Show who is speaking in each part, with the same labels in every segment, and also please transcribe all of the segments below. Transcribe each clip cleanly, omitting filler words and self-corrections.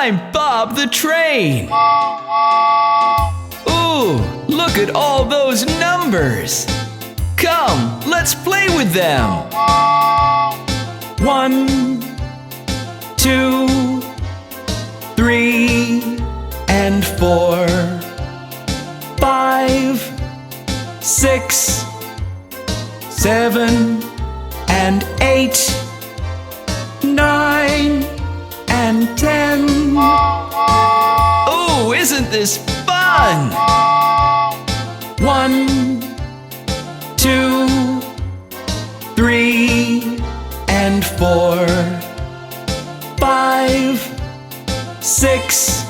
Speaker 1: I'm Bob the train. Ooh, look at all those numbers. Come, let's play with them. 1, 2, 3, and 4. 5, 6, 7, and 8. 9, and 10. Oh, isn't this fun? 1, 2, 3, and 4. 5, 6,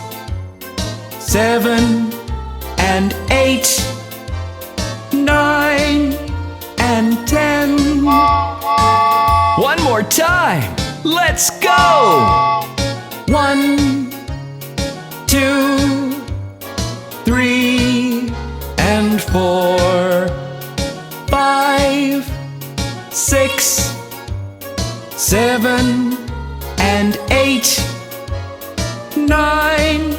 Speaker 1: 7, and 8. 9, and 10. One more time. Let's go! 1, 2, 3, and 4. 5, 6, 7, and 8. 9,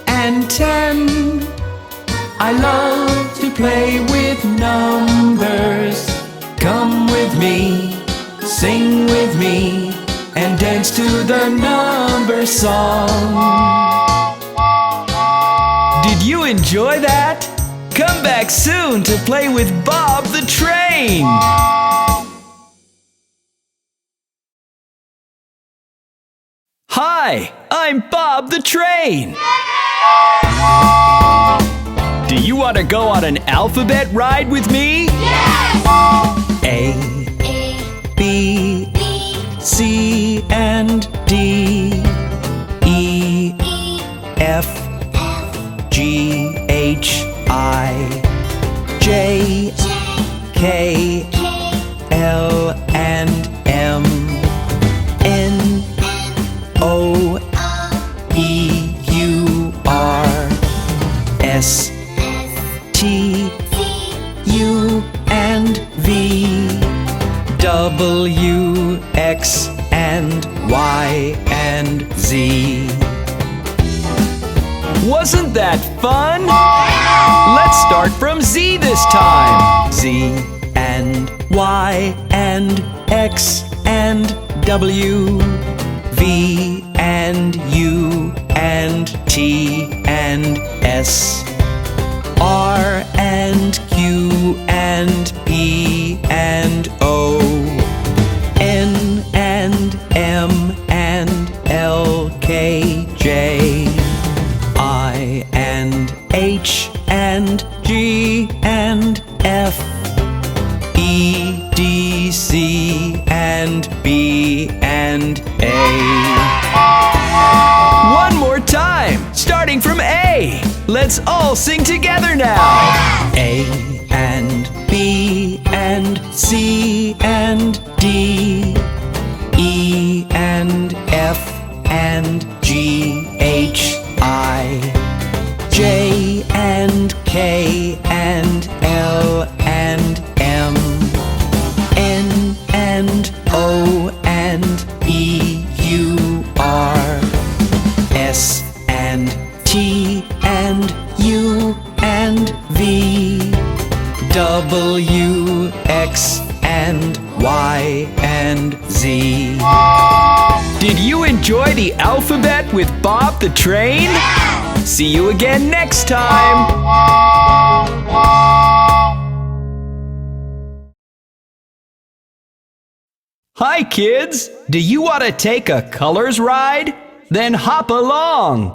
Speaker 1: and 10. I love to play with numbers. Come with me, sing with me, and dance to the number song. Did you enjoy that? Come back soon to play with Bob the train. Hi, I'm Bob the train. Do you want to go on an alphabet ride with me?
Speaker 2: Yes!
Speaker 1: A, B, C, and D. E, F, G, H, I, J, K, L, and M. N, O, P, Q, R, S, T, U, and V. W, X, and Y, and Z. Wasn't that fun? Let's start from Z this time. Z, and Y, and X, and W. V, and U, and T, and S. R, and Q, and P, and O. N, and M, and L, K, J. I, and H, and G, and F. E, D, C, and B, and A. One more time, starting from A. Let's all sing together now. A, and B, and C, and D. E, and F, and G, H, I. J, and K, and L, and M. N, and O, and P, Q, R. S, and T, and U, and V. W, X, and Y, and Z. Did you enjoy the alphabet with Bob the train?
Speaker 2: Yes!
Speaker 1: See you again next time! Hi kids! Do you want to take a colors ride? Then hop along!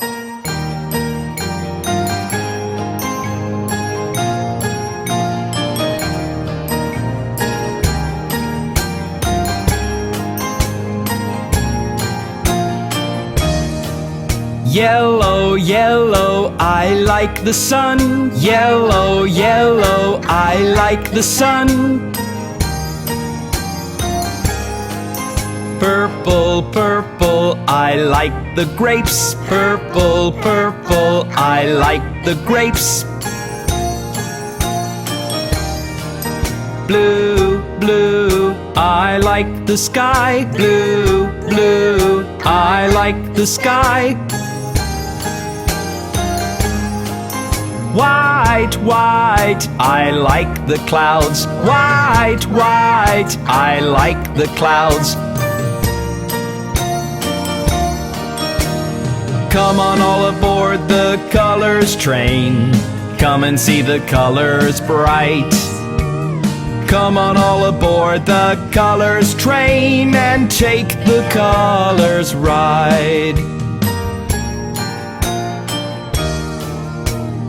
Speaker 1: Yellow, yellow, I like the sun. Yellow, yellow, I like the sun. Purple, purple, I like the grapes. Purple, purple, I like the grapes. Blue, blue, I like the sky. Blue, blue, I like the sky. White, white, I like the clouds. White, white, I like the clouds. Come on all aboard the colors train. Come and see the colors bright. Come on all aboard the colors train and take the colors ride.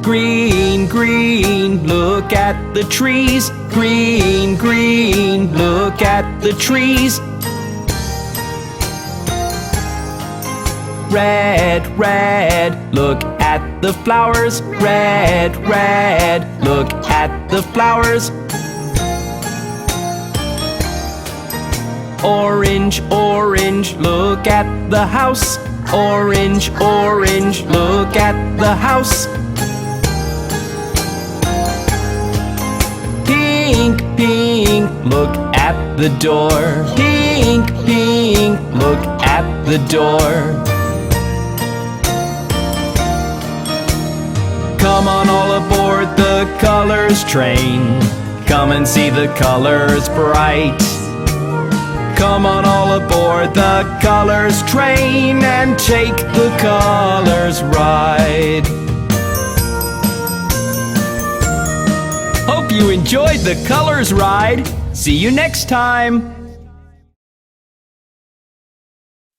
Speaker 1: Green, green, look at the trees. Green, green, look at the trees. Red, red, look at the flowers. Red, red, look at the flowers. Orange, orange, look at the house. Orange, orange, look at the house. Pink, pink, look at the door. Pink, pink, look at the door. Come on all aboard the colors train. Come and see the colors bright. Come on all aboard the colors train and take the colors ride. Hope you enjoyed the colors ride. See you next time.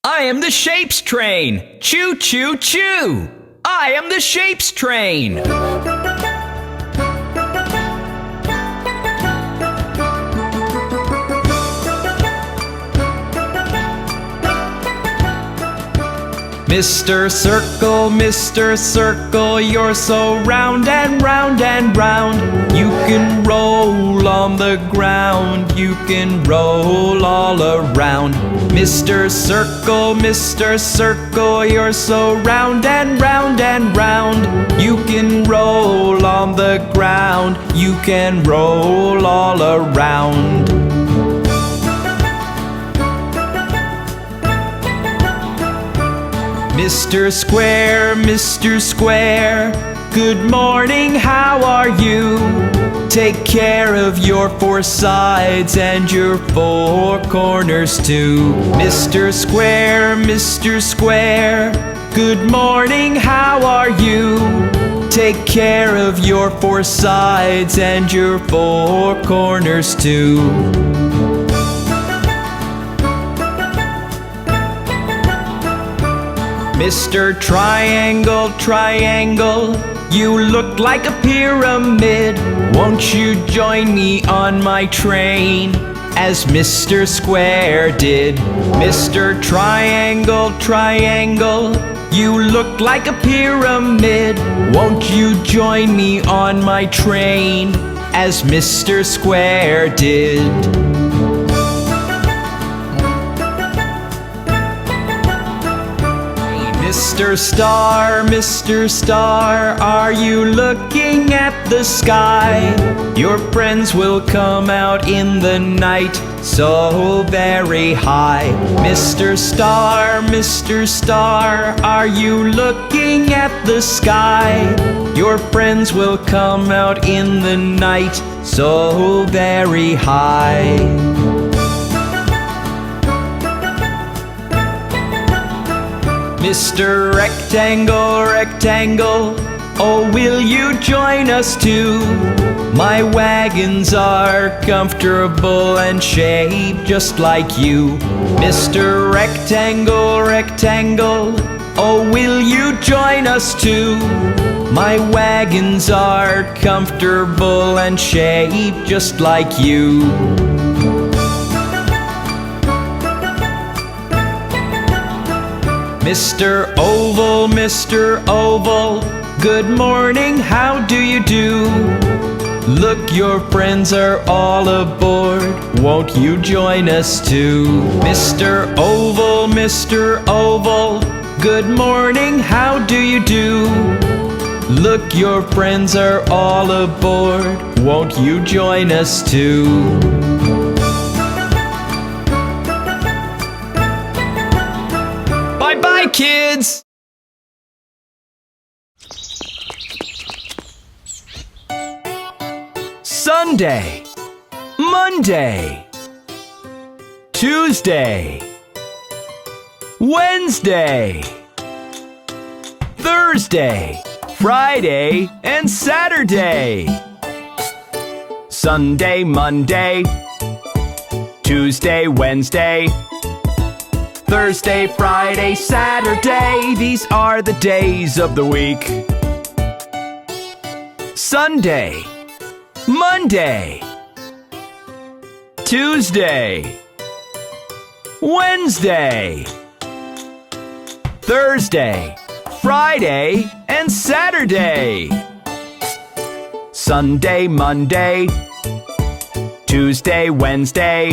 Speaker 1: I am the shapes train. Choo choo choo. I am the shapes train. Mr. Circle, you're so round and round and round. You can roll on the ground, you can roll all around. Mr. Circle, you're so round and round and round. You can roll on the ground, you can roll all around. Mr. Square, good morning, how are you? Take care of your four sides and your four corners too. Mr. Square, good morning, how are you? Take care of your four sides and your four corners too. Mr. Triangle, you look like a pyramid. Won't you join me on my train, as Mr. Square did? Mr. Triangle, you look like a pyramid. Won't you join me on my train, as Mr. Square did? Mr. Star, are you looking at the sky? Your friends will come out in the night, so very high. Mr. Star, are you looking at the sky? Your friends will come out in the night, so very high. Mr. Rectangle, oh, will you join us too? My wagons are comfortable and shaped just like you. Mr. Rectangle, oh, will you join us too? My wagons are comfortable and shaped just like you. Mr. Oval, good morning, how do you do? Look, your friends are all aboard, won't you join us too? Mr. Oval, good morning, how do you do? Look, your friends are all aboard, won't you join us too? Bye-bye, kids! Sunday, Monday, Tuesday, Wednesday, Thursday, Friday, and Saturday. Sunday, Monday, Tuesday, Wednesday, Thursday, Friday, Saturday. These are the days of the week. Sunday, Monday, Tuesday, Wednesday, Thursday, Friday, and Saturday. Sunday, Monday, Tuesday, Wednesday,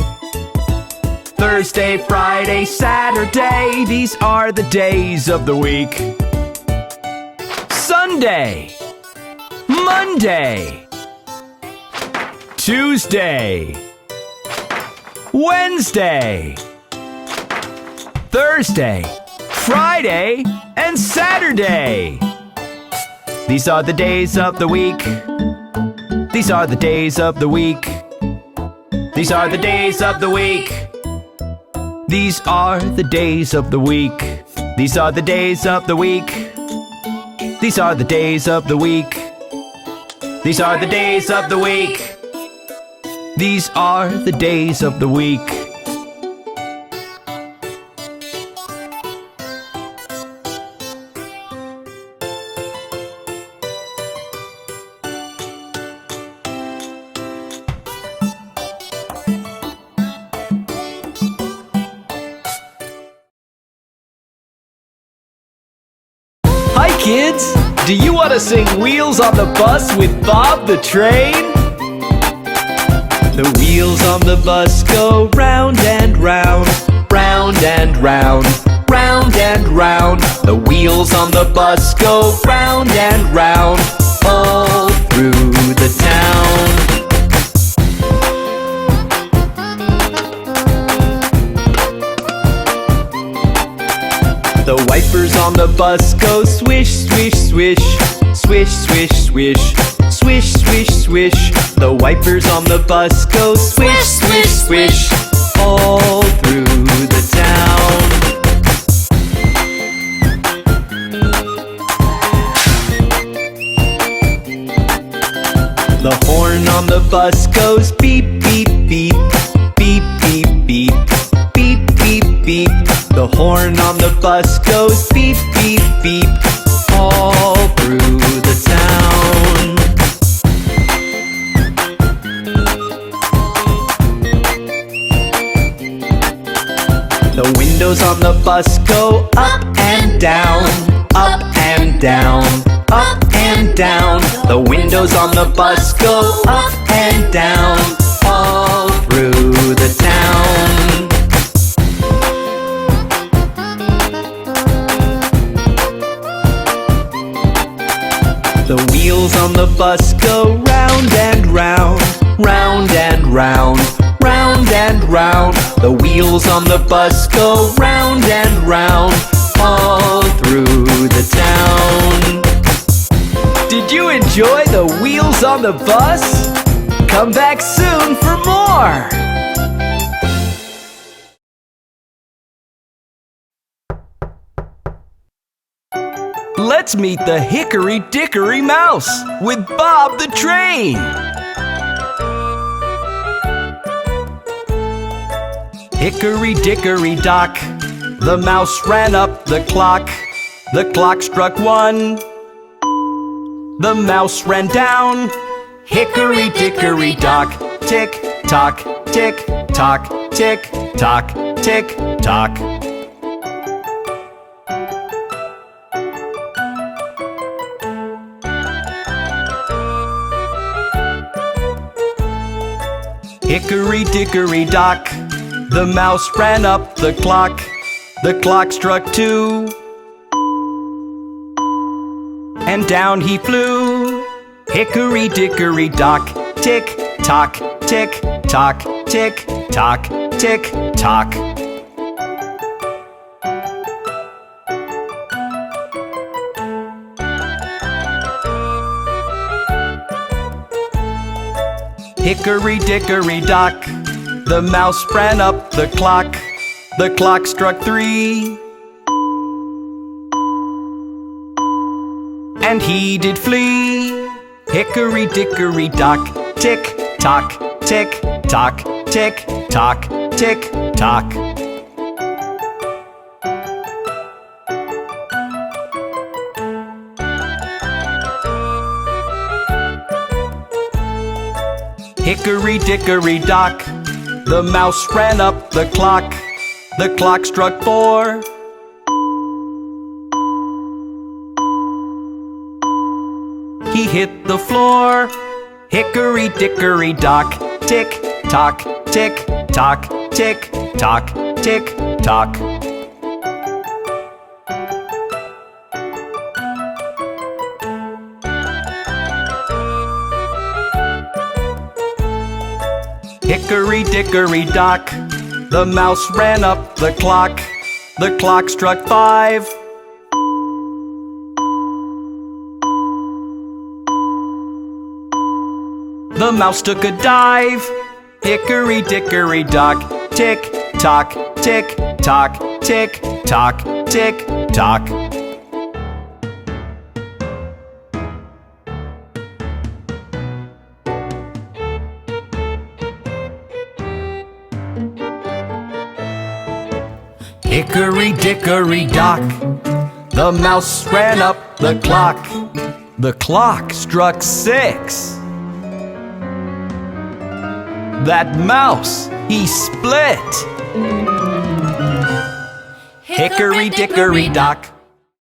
Speaker 1: Thursday, Friday, Saturday. These are the days of the week. Sunday, Monday, Tuesday, Wednesday, Thursday, Friday, and Saturday. These are the days of the week. These are the days of the week. These are the days of the week. These are the days of the week. These are the days of the week. These are the days of the week. These are the days of the week. These are the days of the week. Hi kids! Do you want to sing Wheels on the Bus with Bob the Train? The wheels on the bus go round and round, round and round, round and round. The wheels on the bus go round and round, all through the town. The wipers on the bus go swish, swish, swish, swish, swish, swish, swish, swish, swish. The wipers on the bus go swish, swish, swish, all through the town. The horn on the bus goes beep, beep, beep, beep, beep, beep, beep, beep, beep. The horn on the bus goes beep, beep, beep, all through the town. The windows on the bus go up and down, up and down, up and down. The windows on the bus go up and down, all through the town. The wheels on the bus go round and round, round and round, round and round. The wheels on the bus go round and round, all through the town. Did you enjoy the wheels on the bus? Come back soon for more! Let's meet the Hickory Dickory Mouse with Bob the Train. Hickory dickory dock, the mouse ran up the clock. The clock struck 1. The mouse ran down. Hickory dickory dock, tick tock, tick tock, tick tock, tick tock. Hickory dickory dock, the mouse ran up the clock. The clock struck 2. And down he flew. Hickory dickory dock, tick tock, tick tock, tick tock, tick tock. Hickory dickory dock, the mouse ran up the clock. The clock struck 3, and he did flee. Hickory dickory dock, tick tock, tick tock, tick tock, tick tock. Hickory dickory dock, the mouse ran up the clock. The clock struck 4, he hit the floor. Hickory dickory dock, tick tock, tick tock, tick tock, tick tock. Hickory dickory dock, the mouse ran up the clock. The clock struck 5, the mouse took a dive. Hickory dickory dock, tick tock, tick tock, tick tock, tick tock. Hickory dickory dock, the mouse ran up the clock. The clock struck 6. That mouse, he split. Hickory dickory dock,